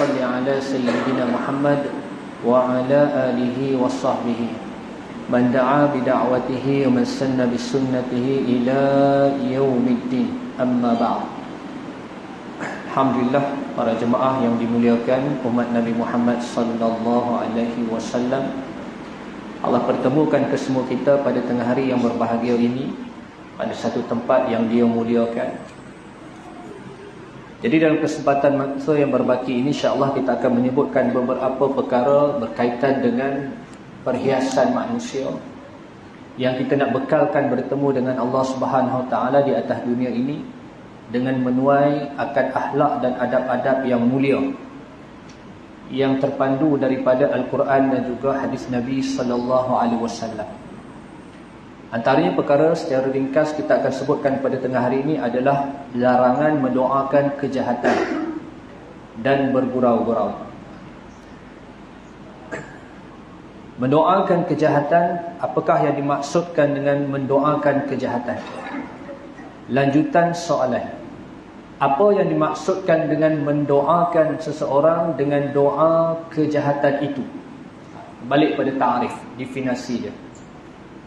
salli ala sayyidina Muhammad wa ala alihi wa sahbihi man da'a bi da'watihi wa man sanna bi sunnatihi ila yaumiddin. Amma ba'd. Alhamdulillah, para jemaah yang dimuliakan umat Nabi Muhammad sallallahu alaihi wasallam, Allah pertemukan kesemua kita pada tengah hari yang berbahagia ini pada satu tempat yang Dia muliakan. Jadi dalam kesempatan masa yang berbaki ini, insya-Allah kita akan menyebutkan beberapa perkara berkaitan dengan perhiasan manusia yang kita nak bekalkan bertemu dengan Allah Subhanahu Wa Taala di atas dunia ini dengan menuai akan akhlak dan adab-adab yang mulia yang terpandu daripada Al-Quran dan juga hadis Nabi sallallahu alaihi wasallam. Antaranya perkara secara ringkas kita akan sebutkan pada tengah hari ini adalah larangan mendoakan kejahatan dan bergurau-gurau. Mendoakan kejahatan, apakah yang dimaksudkan dengan mendoakan kejahatan? Lanjutan soalan. Apa yang dimaksudkan dengan mendoakan seseorang dengan doa kejahatan itu? Balik pada ta'rif, definisi dia.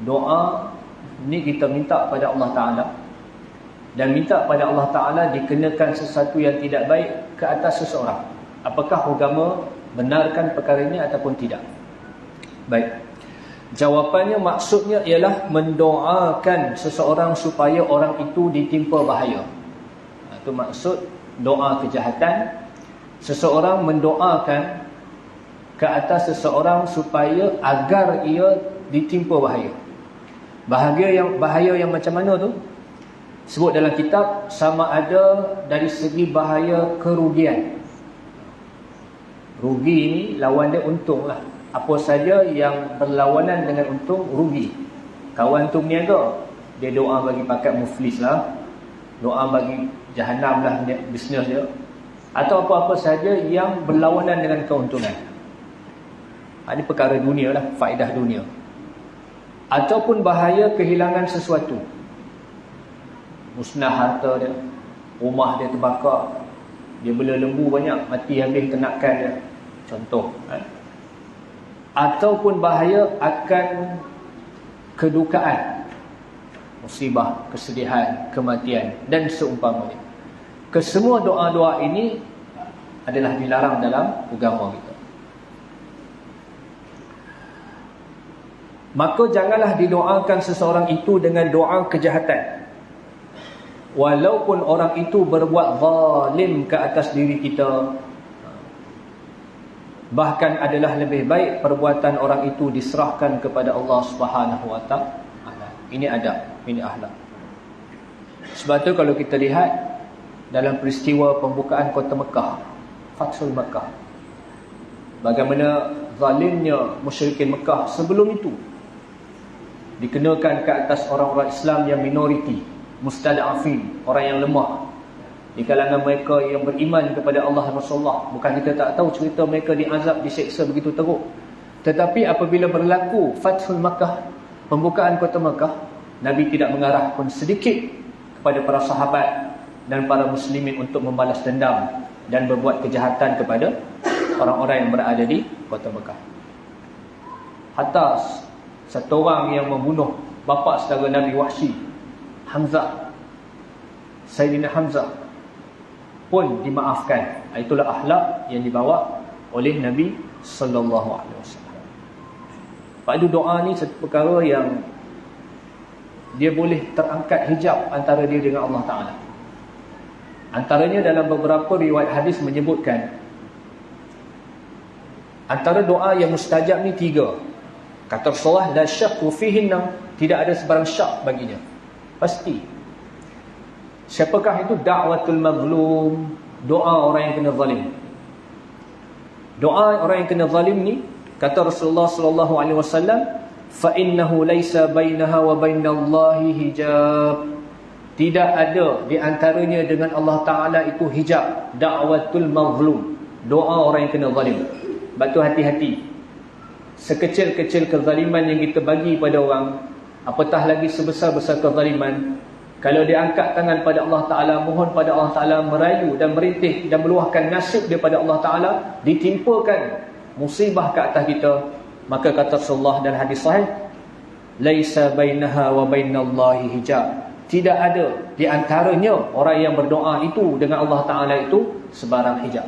Doa ni kita minta pada Allah Ta'ala, dan minta pada Allah Ta'ala dikenakan sesuatu yang tidak baik ke atas seseorang. Apakah agama benarkan perkara ini ataupun tidak? Baik. Jawapannya, maksudnya ialah mendoakan seseorang supaya orang itu ditimpa bahaya. Itu maksud doa kejahatan. Seseorang mendoakan ke atas seseorang supaya agar ia ditimpa bahaya. Bahaya yang macam mana tu? Sebut dalam kitab, sama ada dari segi bahaya kerugian. Rugi ini lawan dia untung lah. Apa saja yang berlawanan dengan untung, rugi. Kawan tu berniaga, dia doa bagi pakat muflis lah, doa bagi jahanam lah bisnes dia, atau apa-apa saja yang berlawanan dengan keuntungan. Ini perkara dunia lah, faedah dunia. Ataupun bahaya kehilangan sesuatu, musnah harta dia, rumah dia terbakar, dia bela lembu banyak, mati habis ternakan dia, contoh. Ataupun bahaya akan kedukaan, musibah, kesedihan, kematian dan seumpamanya. Kesemua doa-doa ini adalah dilarang dalam agama kita. Maka janganlah didoakan seseorang itu dengan doa kejahatan, walaupun orang itu berbuat zalim ke atas diri kita. Bahkan adalah lebih baik perbuatan orang itu diserahkan kepada Allah Subhanahu Wa Taala. Ini adab, ini akhlak. Sebab tu kalau kita lihat dalam peristiwa pembukaan kota Mekah, Fathul Mekah, bagaimana zalimnya musyrikin Mekah sebelum itu dikenakan ke atas orang-orang Islam yang minoriti, mustad'afin, orang yang lemah di kalangan mereka yang beriman kepada Allah dan Rasulullah. Bukan kita tak tahu cerita mereka diazab, diseksa begitu teruk. Tetapi apabila berlaku Fathul Makkah, pembukaan kota Makkah, Nabi tidak mengarah pun sedikit kepada para sahabat dan para muslimin untuk membalas dendam dan berbuat kejahatan kepada orang-orang yang berada di kota Makkah. Hatta satu orang yang membunuh bapa saudara Nabi Wahsy, Hamzah, Sayyidina Hamzah, pun dimaafkan. Itulah akhlak yang dibawa oleh Nabi sallallahu alaihi wasallam. Pada doa ni satu perkara yang dia boleh terangkat hijab antara dia dengan Allah Taala. Antaranya dalam beberapa riwayat hadis menyebutkan antara doa yang mustajab ni 3. Kata Rasulullah, la syakku fihinna, tidak ada sebarang syak baginya, pasti. Siapakah itu? Da'watul mazlum, doa orang yang kena zalim. Doa orang yang kena zalim ni, kata Rasulullah sallallahu alaihi wasallam, fa innahu laisa bainaha wa bainallahi hijab. Tidak ada di antaranya dengan Allah Taala itu hijab. Da'watul mazlum, doa orang yang kena zalim. Sebab tu hati-hati. Sekecil-kecil kezaliman yang kita bagi pada orang, apatah lagi sebesar-besar kezaliman, Kalau dia angkat tangan pada Allah Ta'ala, mohon pada Allah Ta'ala, merayu dan merintih dan meluahkan nasib daripada Allah Ta'ala, ditimpakan musibah ke atas kita, maka kata Rasulullah dalam hadis sahih, laisa bainaha wa bainallahi hijab, tidak ada di antaranya orang yang berdoa itu dengan Allah Ta'ala itu sebarang hijab.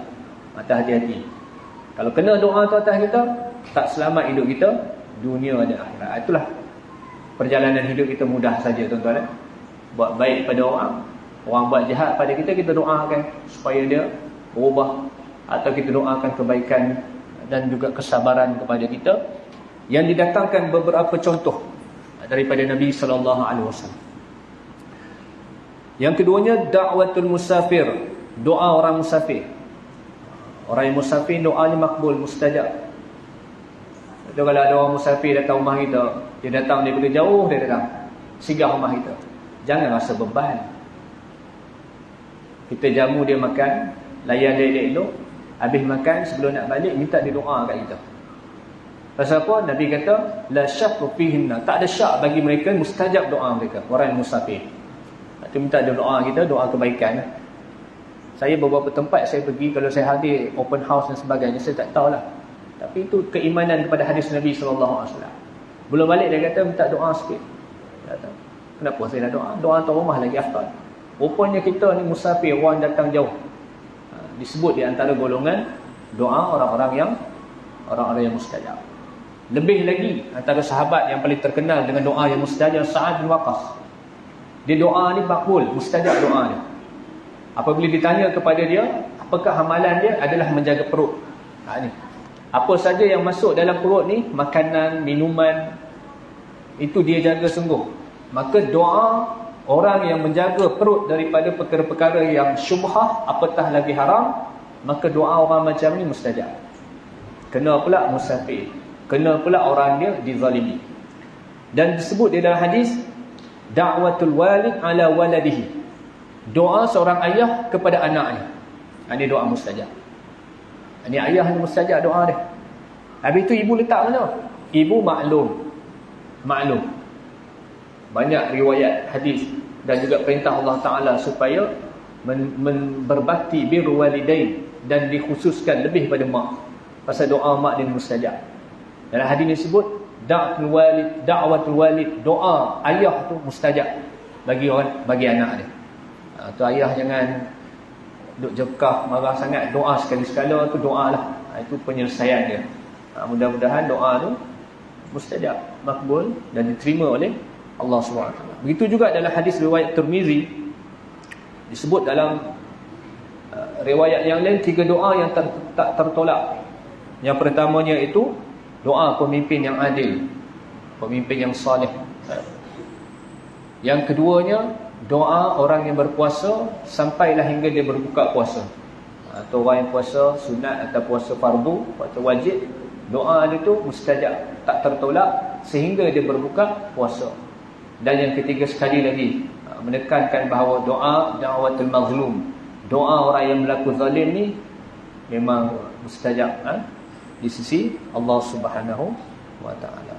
Maka hati-hati, kalau kena doa tu atas kita, tak selamat hidup kita dunia dan akhirat. Itulah perjalanan hidup kita mudah saja tuan-tuan. Buat baik pada orang buat jahat pada kita, kita doakan supaya dia berubah, atau kita doakan kebaikan dan juga kesabaran kepada kita, yang didatangkan beberapa contoh daripada Nabi sallallahu alaihi wasallam. Yang keduanya, da'watul musafir, doa orang musafir. Orang yang musafir doanya makbul, mustajab. Itu kalau ada orang musafir datang rumah kita, dia datang daripada jauh, dia datang singgah rumah kita, jangan rasa beban. Kita jamu dia makan, layan dia elok, habis makan sebelum nak balik minta dia doa kat kita. Pasal apa? Nabi kata la syakku fihinna, tak ada syak bagi mereka, mustajab doa mereka, orang yang musafir. Itu minta dia doa kita, doa kebaikan. Saya beberapa tempat saya pergi, kalau saya hadir open house dan sebagainya, saya tak tahulah. Tapi itu keimanan kepada hadis Nabi SAW. Belum balik dia kata minta doa sikit. Kata, kenapa saya nak doa? Doa tu rumah lagi afdal. Rupanya kita ni musafir, orang datang jauh. Disebut di antara golongan doa orang-orang yang mustajab. Lebih lagi, antara sahabat yang paling terkenal dengan doa yang mustajab, Sa'ad bin Waqqas. Dia doa ni makbul, mustajab doa dia. Apabila ditanya kepada dia, apakah amalan dia, adalah menjaga perut. Ni. Apa saja yang masuk dalam perut ni, makanan, minuman, itu dia jaga sungguh. Maka doa orang yang menjaga perut daripada perkara-perkara yang syubhah, apatah lagi haram, maka doa orang macam ni mustajab. Kena pula musafir, kena pula orang dia dizalimi. Dan disebut di dalam hadis, da'watul walid ala waladihi, doa seorang ayah kepada anaknya. Ini doa mustajab. Ini ayah ni mustajab doa dia. Habis tu ibu letak mana? Ibu maklum. Banyak riwayat hadis dan juga perintah Allah Ta'ala supaya berbakti birrul walidain, dan dikhususkan lebih pada mak. Pasal doa mak dia mustajab. Dalam hadis ni sebut da'watul walid, doa ayah tu mustajab bagi anak dia. Tu ayah jangan duk jekah marah sangat, doa sekali-sekala tu doalah. Itu penyelesaian dia. Mudah-mudahan doa tu mustajab, makbul dan diterima oleh Allah SWT. Begitu juga dalam hadis riwayat Tirmizi, disebut dalam riwayat yang lain 3 doa yang tak tertolak. Yang pertamanya itu doa pemimpin yang adil, pemimpin yang salih. Yang keduanya doa orang yang berpuasa sampailah hingga dia berbuka puasa. Atau orang yang puasa sunat atau puasa fardu atau wajib, doa dia tu mustajab, tak tertolak sehingga dia berbuka puasa. Dan yang ketiga sekali lagi, menekankan bahawa doa da'watul mazlum, doa orang yang berlaku zalim ni memang mustajab di sisi Allah Subhanahu wa taala.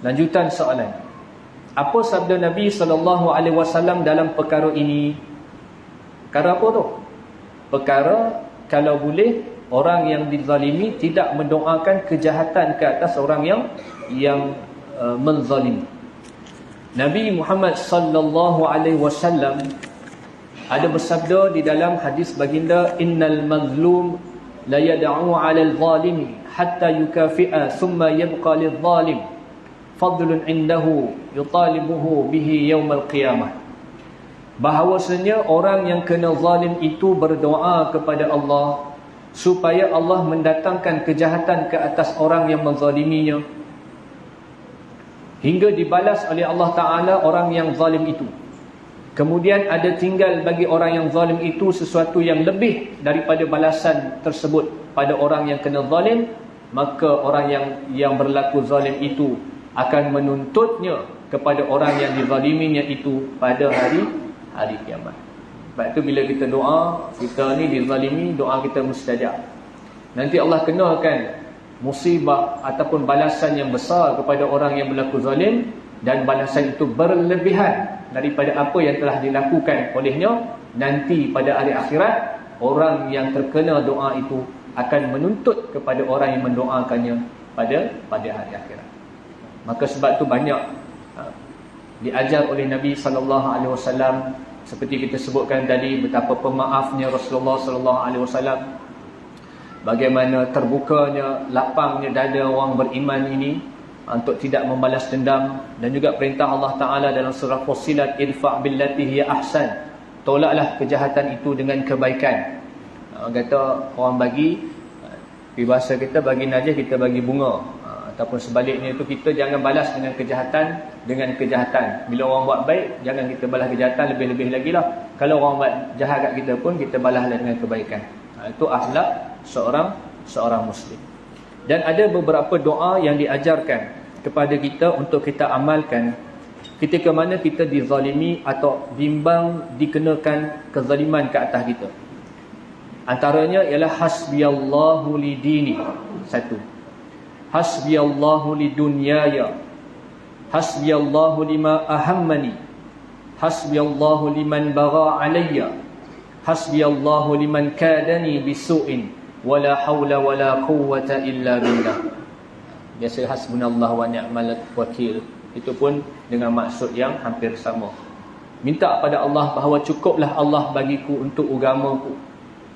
Lanjutan soalan, apa sabda Nabi SAW dalam perkara ini? Perkara apa tu? Perkara kalau boleh orang yang dizalimi tidak mendoakan kejahatan ke atas orang yang menzalimi. Nabi Muhammad SAW ada bersabda di dalam hadis baginda, innal mazlum la yad'u 'alal zalimi hatta yukafi'a thumma yabqa lidh zalim fadlun indahu yutalibuhu bihi yaumal qiyamah. Bahawasanya orang yang kena zalim itu berdoa kepada Allah supaya Allah mendatangkan kejahatan ke atas orang yang menzaliminya, hingga dibalas oleh Allah Ta'ala orang yang zalim itu. Kemudian ada tinggal bagi orang yang zalim itu sesuatu yang lebih daripada balasan tersebut pada orang yang kena zalim, maka orang yang berlaku zalim itu akan menuntutnya kepada orang yang dizaliminya itu pada hari kiamat. Sebab itu bila kita doa, kita ni dizalimi, doa kita mustajab. Nanti Allah kenakan musibah ataupun balasan yang besar kepada orang yang berlaku zalim, dan balasan itu berlebihan daripada apa yang telah dilakukan olehnya, nanti pada hari akhirat orang yang terkena doa itu akan menuntut kepada orang yang mendoakannya pada hari akhirat. Maka sebab tu banyak diajar oleh Nabi SAW, seperti kita sebutkan tadi, betapa pemaafnya Rasulullah SAW, bagaimana terbukanya, lapangnya dada orang beriman ini untuk tidak membalas dendam, dan juga perintah Allah Ta'ala dalam surah Fussilat, idfa' billati hiya ahsan, tolaklah kejahatan itu dengan kebaikan. Kata orang bagi, di bahasa kita bagi najis, kita bagi bunga, ataupun sebaliknya itu, kita jangan balas dengan kejahatan. Bila orang buat baik, jangan kita balas kejahatan, lebih-lebih lagi lah. Kalau orang buat jahat kat kita pun, kita balaslah dengan kebaikan. Itu akhlak seorang Muslim. Dan ada beberapa doa yang diajarkan kepada kita untuk kita amalkan ketika mana kita dizalimi atau bimbang dikenakan kezaliman ke atas kita. Antaranya ialah hasbiyallahu li dini, satu. Hasbiyallahu li dunyaya, hasbiyallahu lima ahammani, hasbiyallahu liman bagha alayya, hasbiyallahu liman kadani bisu'in, wala hawla wala quwwata illa billah. Biasa hasbunallah wa ni'mal wakil, itu pun dengan maksud yang hampir sama. Minta pada Allah bahawa cukuplah Allah bagiku untuk agamaku.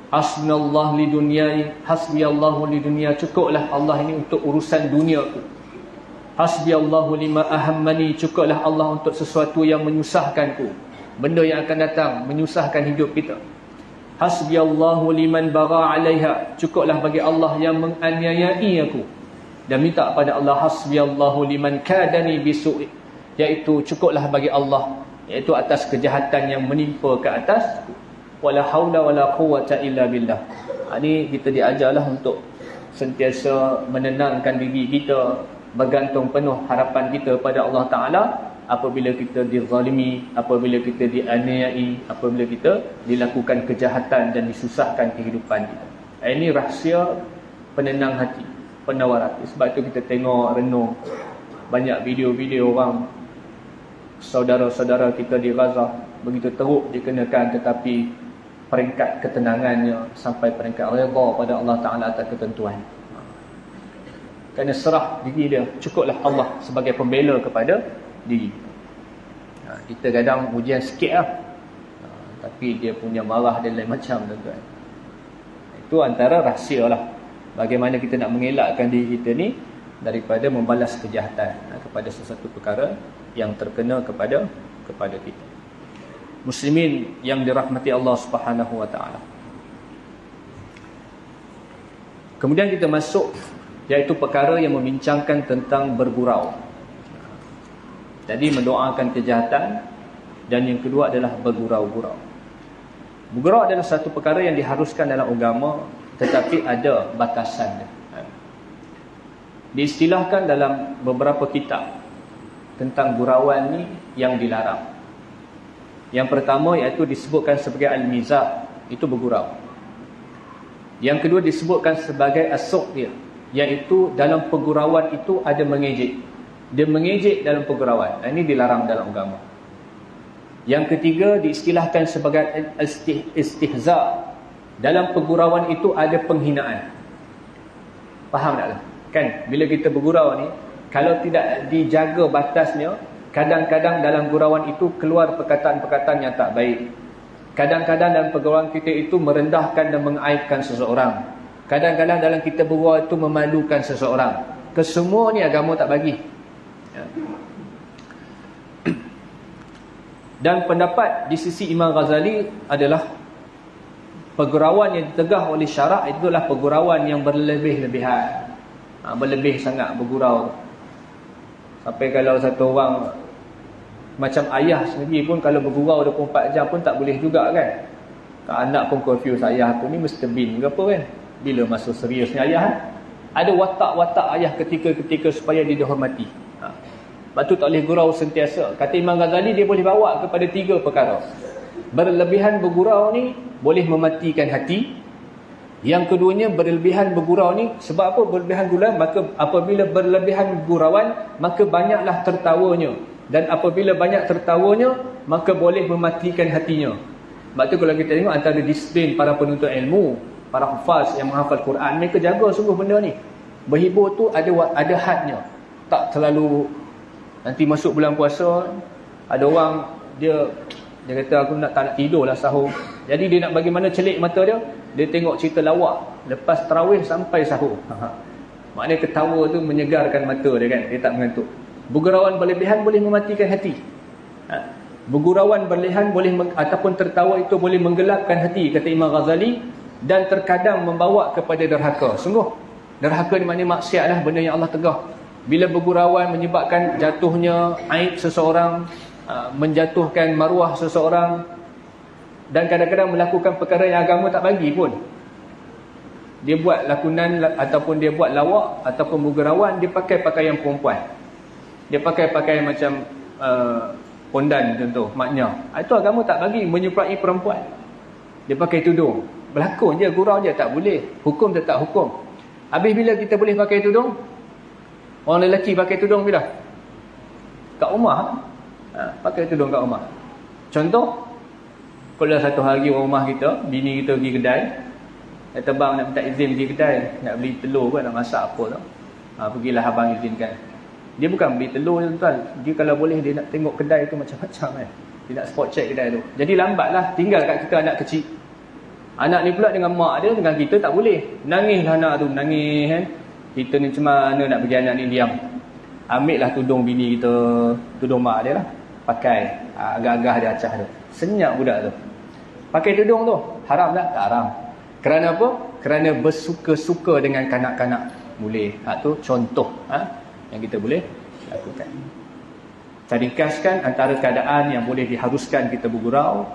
Hasbunallah li dunyai, hasbiyallahu li dunya, cukuplah Allah ini untuk urusan duniaku. Hasbiyallahu lima ahammani, cukuplah Allah untuk sesuatu yang menyusahkanku, benda yang akan datang menyusahkan hidup kita. Hasbiyallahu liman bagha alaiha, cukuplah bagi Allah yang menganiayai aku. Dan minta pada Allah hasbiyallahu liman kadani bisu'i, iaitu cukuplah bagi Allah, iaitu atas kejahatan yang menimpa ke atasku. Wala haula wala quwwata illa billah. Ini kita diajarlah untuk sentiasa menenangkan diri kita, bergantung penuh harapan kita pada Allah Ta'ala apabila kita dizalimi, apabila kita dianiayai, apabila kita dilakukan kejahatan dan disusahkan kehidupan kita. Ini rahsia penenang hati, penawar hati. Sebab itu kita tengok, renung banyak video-video orang, saudara-saudara kita di Gaza begitu teruk dikenakan, tetapi peringkat ketenangannya sampai peringkat redha pada Allah Ta'ala atas ketentuan. Kerana serah diri dia, cukuplah Allah sebagai pembela kepada diri. Kita kadang ujian sikit lah, tapi dia punya marah dan lain macam, tuan-tuan. Itu antara rahsia lah, bagaimana kita nak mengelakkan diri kita ni daripada membalas kejahatan kepada sesuatu perkara yang terkena kepada kita. Muslimin yang dirahmati Allah Subhanahu wa Ta'ala. Kemudian kita masuk, iaitu perkara yang membincangkan tentang bergurau. Jadi mendoakan kejahatan, dan yang kedua adalah bergurau-gurau. Bergurau adalah satu perkara yang diharuskan dalam agama, tetapi ada batasan. Diistilahkan dalam beberapa kitab tentang gurauan ni yang dilarang. Yang pertama iaitu disebutkan sebagai al-mizah, itu bergurau. Yang kedua disebutkan sebagai as-sukhriyyah, iaitu dalam pergurauan itu ada mengejek. Dia mengejek dalam pergurauan. Ini dilarang dalam agama. Yang ketiga diistilahkan sebagai istihza. Dalam pergurauan itu ada penghinaan. Faham tak? Kan bila kita bergurau ni, kalau tidak dijaga batasnya, kadang-kadang dalam gurauan itu keluar perkataan-perkataan yang tak baik. Kadang-kadang dalam pergurauan kita itu merendahkan dan mengaibkan seseorang. Kadang-kadang dalam kita bergurau itu memalukan seseorang. Kesemua ni agama tak bagi. Dan pendapat di sisi Imam Ghazali adalah pergurauan yang ditegah oleh syarak itu adalah pergurauan yang berlebih-lebihan. Berlebih sangat bergurau. Sampai kalau satu orang macam ayah sendiri pun kalau bergurau 24 jam pun tak boleh juga kan. Anak pun confuse, ayah tu ni Mr. Bean ke apa kan. Bila masa seriusnya ayah ada watak-watak ayah ketika-ketika supaya dia dihormati. Sebab tu tak boleh gurau sentiasa. Kata Imam Ghazali, dia boleh bawa kepada 3 perkara. Berlebihan bergurau ni boleh mematikan hati. Yang keduanya, berlebihan bergurau ni, sebab apa berlebihan gurau? Maka apabila berlebihan gurauan, maka banyaklah tertawanya. Dan apabila banyak tertawanya, maka boleh mematikan hatinya. Sebab tu kalau kita tengok antara disiplin para penuntut ilmu, para hufaz yang menghafal Quran, mereka jaga sungguh benda ni. Berhibur tu ada hadnya. Tak terlalu, nanti masuk bulan puasa, ada orang dia kata aku tak nak tidur lah sahur. Jadi dia nak bagaimana celik mata dia, dia tengok cerita lawak lepas tarawih sampai sahur. Maknanya ketawa tu menyegarkan mata dia kan, dia tak mengantuk. Bergurauan berlebihan boleh mematikan hati. Bergurauan berlebihan boleh ataupun tertawa itu boleh menggelapkan hati, kata Imam Ghazali, dan terkadang membawa kepada derhaka. Sungguh derhaka ni maknanya maksiat lah, benda yang Allah tegah. Bila bergurauan menyebabkan jatuhnya aib seseorang, menjatuhkan maruah seseorang, dan kadang-kadang melakukan perkara yang agama tak bagi pun. Dia buat lakonan ataupun dia buat lawak ataupun bergurauan, dia pakai pakaian perempuan. Dia pakai pakaian macam pondan contoh, maknya. Itu agama tak bagi, menyuplai perempuan. Dia pakai tudung. Berlakon je, gurau je, tak boleh. Hukum tetap hukum. Habis bila kita boleh pakai tudung? Orang lelaki pakai tudung bila? Kat rumah. Pakai tudung kat rumah. Contoh, kalau satu hari rumah kita, bini kita pergi kedai, kata bang nak minta izin pergi kedai, nak beli telur kan, nak masak apa tu. Pergilah abang izinkan. Dia bukan beli telur je tuan. Dia kalau boleh dia nak tengok kedai tu macam-macam kan. Dia nak spot check kedai tu. Jadi lambatlah, tinggal kat kita anak kecil. Anak ni pula dengan mak dia, dengan kita tak boleh. Nangislah anak tu, nangis kan. Kita ni macam mana nak bagi anak ni diam. Ambil lah tudung bini kita, tudung mak dia lah. Pakai, agak-agak dia acah tu. Senyap budak tu. Pakai tudung tu, haram tak? Tak haram. Kerana apa? Kerana bersuka-suka dengan kanak-kanak. Boleh. Tu contoh yang kita boleh lakukan. Saya ringkaskan antara keadaan yang boleh diharuskan kita bergurau.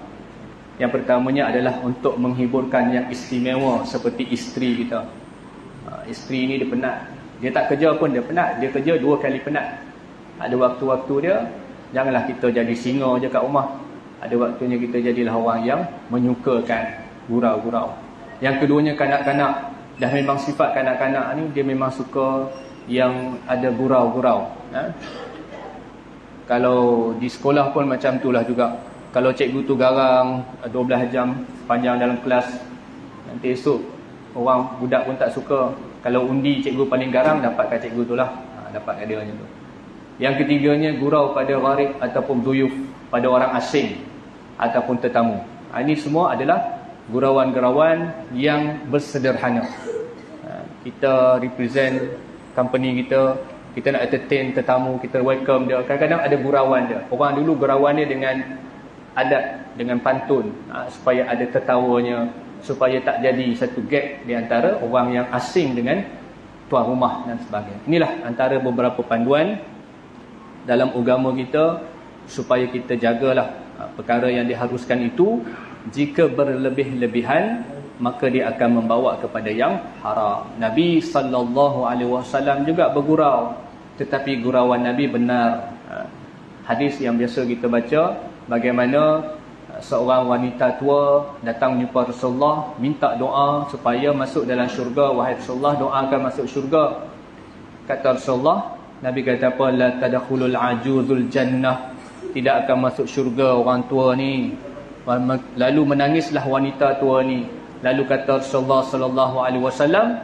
Yang pertamanya adalah untuk menghiburkan yang istimewa seperti isteri kita. Isteri ni dia penat. Dia tak kerja pun dia penat. Dia kerja 2 kali penat. Ada waktu-waktu dia, janganlah kita jadi singa je kat rumah. Ada waktunya kita jadilah orang yang menyukakan gurau-gurau. Yang keduanya kanak-kanak. Dah memang sifat kanak-kanak ni, dia memang suka yang ada gurau-gurau. Kalau di sekolah pun macam itulah juga. Kalau cikgu tu garang 12 jam panjang dalam kelas, nanti esok orang budak pun tak suka. Kalau undi cikgu paling garang, dapatkan cikgu tu lah. Dapatkan dia macam tu. Yang ketiganya, gurau pada gharib ataupun duyuf, pada orang asing ataupun tetamu. Ini semua adalah gurauan-gurauan yang bersederhana. Kita represent company kita, kita nak entertain tetamu, kita welcome dia. Kadang-kadang ada gurauan dia. Orang dulu gurauan dia dengan adat, dengan pantun, supaya ada tertawanya, supaya tak jadi satu gap di antara orang yang asing dengan tuan rumah dan sebagainya. Inilah antara beberapa panduan dalam agama kita supaya kita jagalah perkara yang diharuskan itu. Jika berlebih-lebihan, maka dia akan membawa kepada yang haram. Nabi SAW juga bergurau, tetapi gurauan Nabi benar. Hadis yang biasa kita baca, bagaimana seorang wanita tua datang jumpa Rasulullah, minta doa supaya masuk dalam syurga. Wahai Rasulullah, doakan masuk syurga. Kata Rasulullah, Nabi kata apa? La tadkhulul ajuzul jannah. Tidak akan masuk syurga orang tua ni. Lalu menangislah wanita tua ni. Lalu kata Rasulullah sallallahu alaihi wasallam,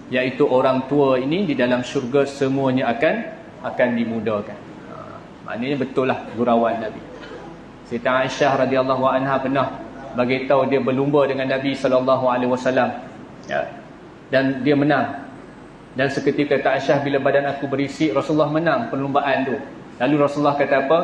iaitu orang tua ini di dalam syurga semuanya akan dimudahkan. Maknanya betul lah gurauan Nabi. Siti Aisyah radhiyallahu anha pernah bagi tahu dia berlumba dengan Nabi sallallahu alaihi wasallam. Ya. Dan dia menang. Dan seketika kata Aisyah, bila badan aku berisi, Rasulullah menang perlumbaan tu. Lalu Rasulullah kata apa?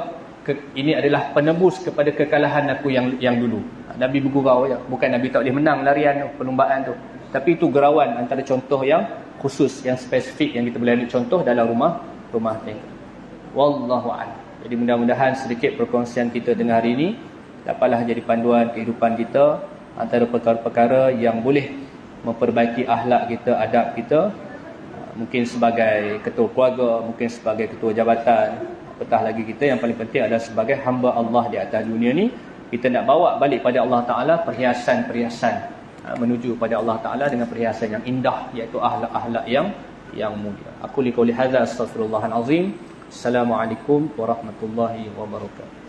Ini adalah penebus kepada kekalahan aku yang dulu. Nabi bergurau je. Bukan Nabi tak boleh menang larian tu, perlumbaan tu. Tapi itu gurauan antara contoh yang khusus, yang spesifik yang kita boleh ambil contoh dalam rumah tangga. Wallahu a'lam. Jadi mudah-mudahan sedikit perkongsian kita dengan hari ini dapatlah jadi panduan kehidupan kita, antara perkara-perkara yang boleh memperbaiki akhlak kita, adab kita. Mungkin sebagai ketua keluarga, mungkin sebagai ketua jabatan, apatah lagi kita yang paling penting adalah sebagai hamba Allah di atas dunia ni. Kita nak bawa balik pada Allah Ta'ala perhiasan-perhiasan, menuju pada Allah Ta'ala dengan perhiasan yang indah, iaitu akhlak-akhlak yang mulia. Aku li qouli hadza astaghfirullahal azim. Assalamualaikum warahmatullahi wabarakatuh.